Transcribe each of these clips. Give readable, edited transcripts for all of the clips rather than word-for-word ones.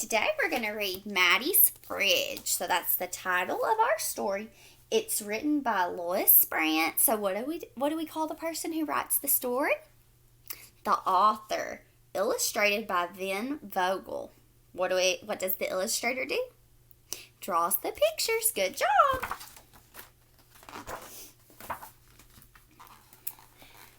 today we're going to read Maddi's Fridge. So that's the title of our story. It's written by Lois Brant. So what do we call the person who writes the story? The author. Illustrated by Vin Vogel. What does the illustrator do? Draws the pictures. Good job.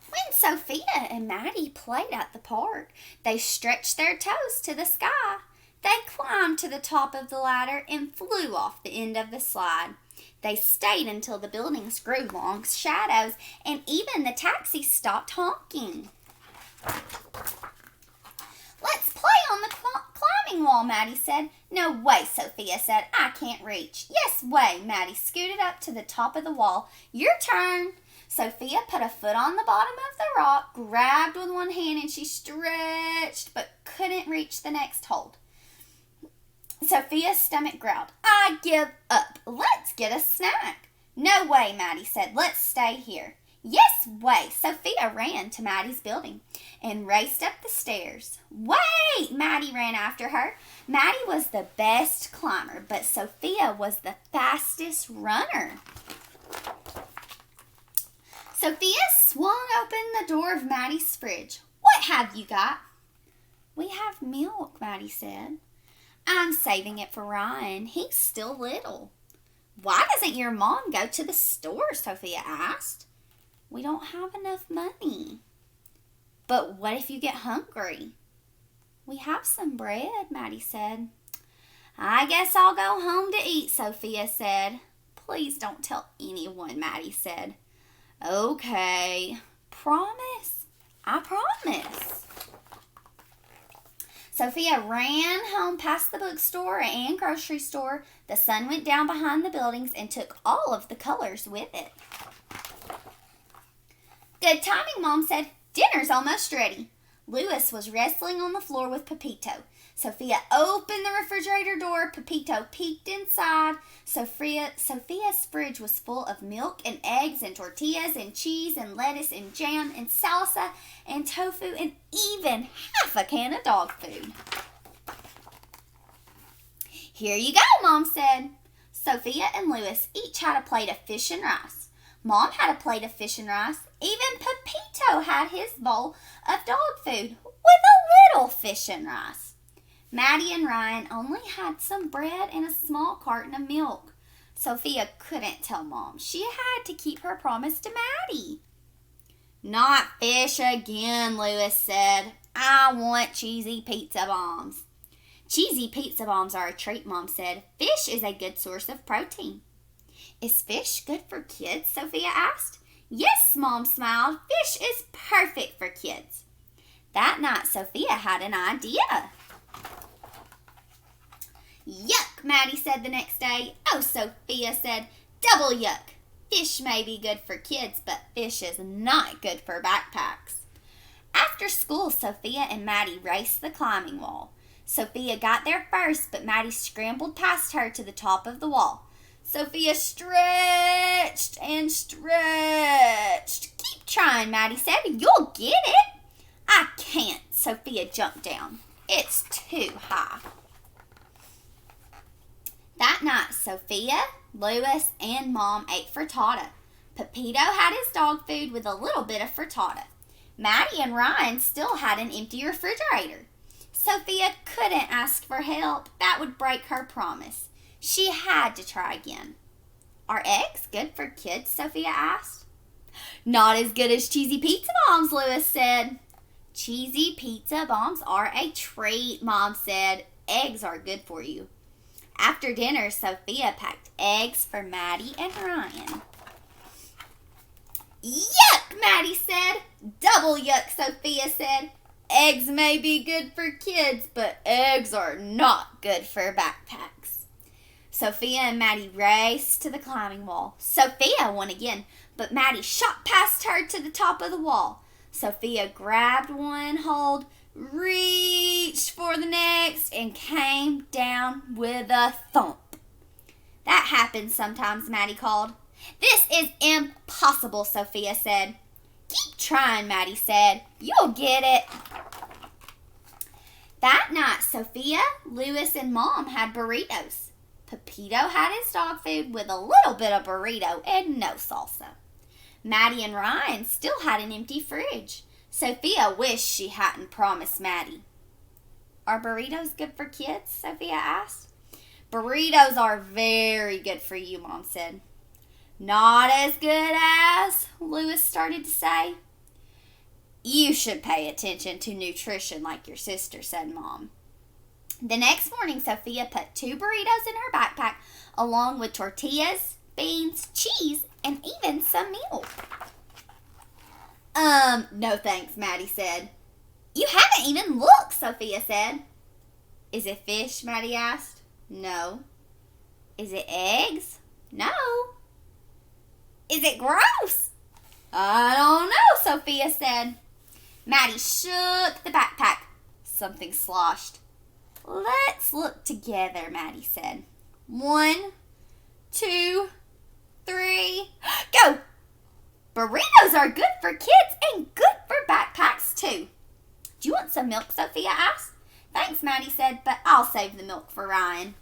When Sophia and Maddi played at the park, they stretched their toes to the sky. They climbed to the top of the ladder and flew off the end of the slide. They stayed until the buildings grew long shadows and even the taxi stopped honking. Let's play on the climbing wall, Maddi said. No way, Sophia said. I can't reach. Yes way, Maddi scooted up to the top of the wall. Your turn. Sophia put a foot on the bottom of the rock, grabbed with one hand, and she stretched but couldn't reach the next hold. Sophia's stomach growled. I give up. Let's get a snack. No way, Maddi said. Let's stay here. Yes way. Sophia ran to Maddi's building and raced up the stairs. Wait! Maddi ran after her. Maddi was the best climber, but Sophia was the fastest runner. Sophia swung open the door of Maddi's fridge. What have you got? We have milk, Maddi said. I'm saving it for Ryan. He's still little. Why doesn't your mom go to the store? Sophia asked. We don't have enough money. But what if you get hungry? We have some bread, Maddi said. I guess I'll go home to eat, Sophia said. Please don't tell anyone, Maddi said. Okay. Promise? I promise. Sophia ran home past the bookstore and grocery store. The sun went down behind the buildings and took all of the colors with it. Good timing, Mom said. Dinner's almost ready. Louis was wrestling on the floor with Pepito. Sophia opened the refrigerator door. Pepito peeked inside. Sophia's fridge was full of milk and eggs and tortillas and cheese and lettuce and jam and salsa and tofu and even half a can of dog food. Here you go, Mom said. Sophia and Louis each had a plate of fish and rice. Mom had a plate of fish and rice. Even Pepito had his bowl of dog food with a little fish and rice. Maddi and Ryan only had some bread and a small carton of milk. Sophia couldn't tell Mom. She had to keep her promise to Maddi. Not fish again, Louis said. I want cheesy pizza bombs. Cheesy pizza bombs are a treat, Mom said. Fish is a good source of protein. Is fish good for kids? Sophia asked. Yes, Mom smiled. Fish is perfect for kids. That night, Sophia had an idea. Yuck, Maddi said the next day. Oh, Sophia said, double yuck. Fish may be good for kids, but fish is not good for backpacks. After school, Sophia and Maddi raced the climbing wall. Sophia got there first, but Maddi scrambled past her to the top of the wall. Sophia stretched and stretched. Keep trying, Maddi said. You'll get it. I can't. Sophia jumped down. It's too high. That night, Sophia, Louis, and Mom ate frittata. Pepito had his dog food with a little bit of frittata. Maddi and Ryan still had an empty refrigerator. Sophia couldn't ask for help. That would break her promise. She had to try again. Are eggs good for kids? Sophia asked. Not as good as cheesy pizza bombs, Louis said. Cheesy pizza bombs are a treat, Mom said. Eggs are good for you. After dinner, Sophia packed eggs for Maddi and Ryan. Yuck, Maddi said. Double yuck, Sophia said. Eggs may be good for kids, but eggs are not good for backpacks. Sophia and Maddi raced to the climbing wall. Sophia won again, but Maddi shot past her to the top of the wall. Sophia grabbed one hold, reached for the next, and came down with a thump. That happens sometimes, Maddi called. This is impossible, Sophia said. Keep trying, Maddi said. You'll get it. That night, Sophia, Louis, and Mom had burritos. Pepito had his dog food with a little bit of burrito and no salsa. Maddi and Ryan still had an empty fridge. Sophia wished she hadn't promised Maddi. Are burritos good for kids? Sophia asked. Burritos are very good for you, Mom said. Not as good as, Louis started to say. You should pay attention to nutrition like your sister, said Mom. The next morning, Sophia put 2 burritos in her backpack, along with tortillas, beans, cheese, and even some milk. No thanks, Maddi said. You haven't even looked, Sophia said. Is it fish, Maddi asked. No. Is it eggs? No. Is it gross? I don't know, Sophia said. Maddi shook the backpack. Something sloshed. Let's look together, Maddi said. 1, 2, 3, go! Burritos are good for kids and good for backpacks too. Do you want some milk, Sophia asked. Thanks, Maddi said, but I'll save the milk for Ryan.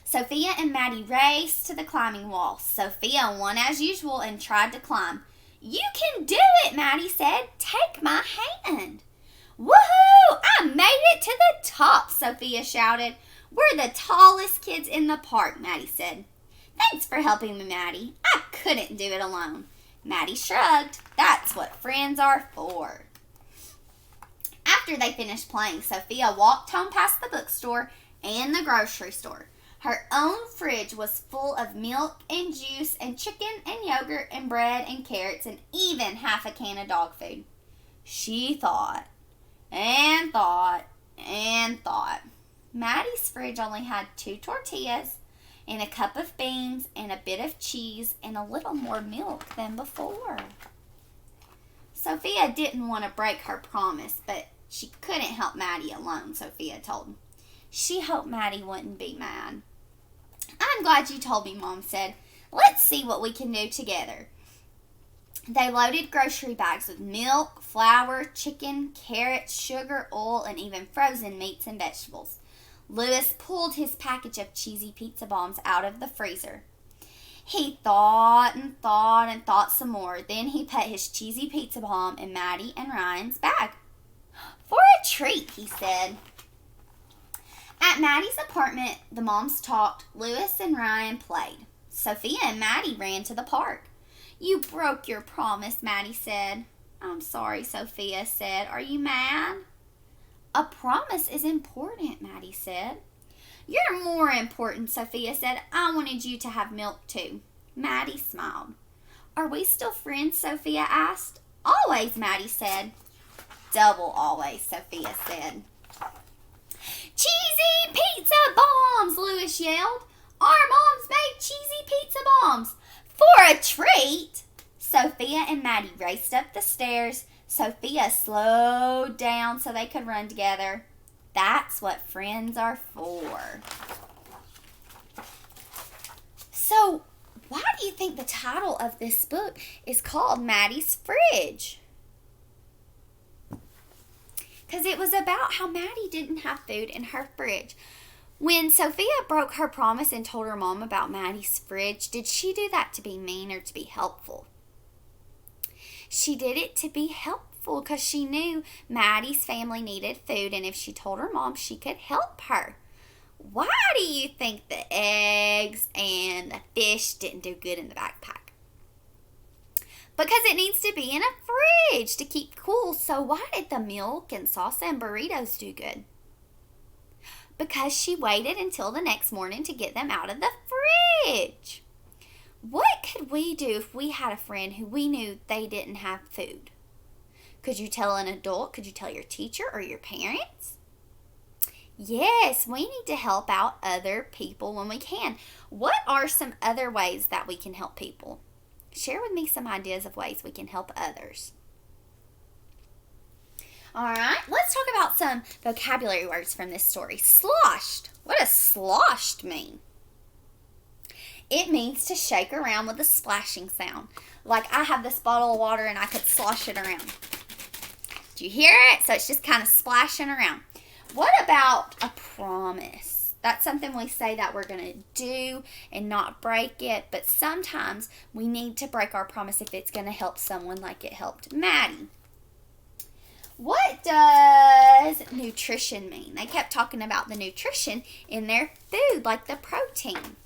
Sophia and Maddi raced to the climbing wall. Sophia won as usual and tried to climb. You can do it, Maddi said. Take my hand. Woohoo! I made it to the top, Sophia shouted. We're the tallest kids in the park, Maddi said. Thanks for helping me, Maddi. I couldn't do it alone. Maddi shrugged. That's what friends are for. After they finished playing, Sophia walked home past the bookstore and the grocery store. Her own fridge was full of milk and juice and chicken and yogurt and bread and carrots and even half a can of dog food. She thought and thought and thought. Maddi's fridge only had 2 tortillas and a cup of beans and a bit of cheese and a little more milk than before. Sophia didn't want to break her promise, but she couldn't help Maddi alone, Sophia told. She hoped Maddi wouldn't be mad. I'm glad you told me, Mom said. Let's see what we can do together. They loaded grocery bags with milk, flour, chicken, carrots, sugar, oil, and even frozen meats and vegetables. Louis pulled his package of cheesy pizza bombs out of the freezer. He thought and thought and thought some more. Then he put his cheesy pizza bomb in Maddi and Ryan's bag. For a treat, he said. At Maddi's apartment, the moms talked. Louis and Ryan played. Sophia and Maddi ran to the park. You broke your promise, Maddi said. I'm sorry, Sophia said. Are you mad? A promise is important, Maddi said. You're more important, Sophia said. I wanted you to have milk too. Maddi smiled. Are we still friends, Sophia asked. Always, Maddi said. Double always, Sophia said. Cheesy pizza bombs, Louis yelled. Our moms made cheesy pizza bombs. For a treat. Sophia and Maddi raced up the stairs. Sophia slowed down so they could run together. That's what friends are for. So, why do you think the title of this book is called Maddi's Fridge? Because it was about how Maddi didn't have food in her fridge. When Sophia broke her promise and told her mom about Maddi's fridge, did she do that to be mean or to be helpful? She did it to be helpful because she knew Maddi's family needed food, and if she told her mom, she could help her. Why do you think the eggs and the fish didn't do good in the backpack? Because it needs to be in a fridge to keep cool. So why did the milk and salsa and burritos do good? Because she waited until the next morning to get them out of the fridge. What could we do if we had a friend who we knew they didn't have food? Could you tell an adult? Could you tell your teacher or your parents? Yes, we need to help out other people when we can. What are some other ways that we can help people? Share with me some ideas of ways we can help others. All right, let's talk about some vocabulary words from this story. Sloshed. What does sloshed mean? It means to shake around with a splashing sound. Like I have this bottle of water and I could slosh it around. Do you hear it? So it's just kind of splashing around. What about a promise? That's something we say that we're going to do and not break it, but sometimes we need to break our promise if it's going to help someone like it helped Maddie. What does nutrition mean? They kept talking about the nutrition in their food, like the protein.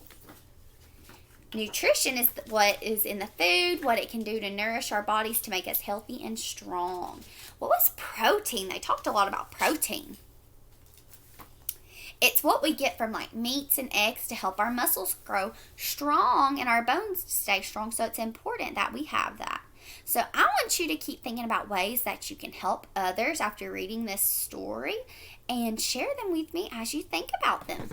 Nutrition is what is in the food, what it can do to nourish our bodies to make us healthy and strong. What was protein? They talked a lot about protein. It's what we get from like meats and eggs to help our muscles grow strong and our bones stay strong, so it's important that we have that. So I want you to keep thinking about ways that you can help others after reading this story and share them with me as you think about them.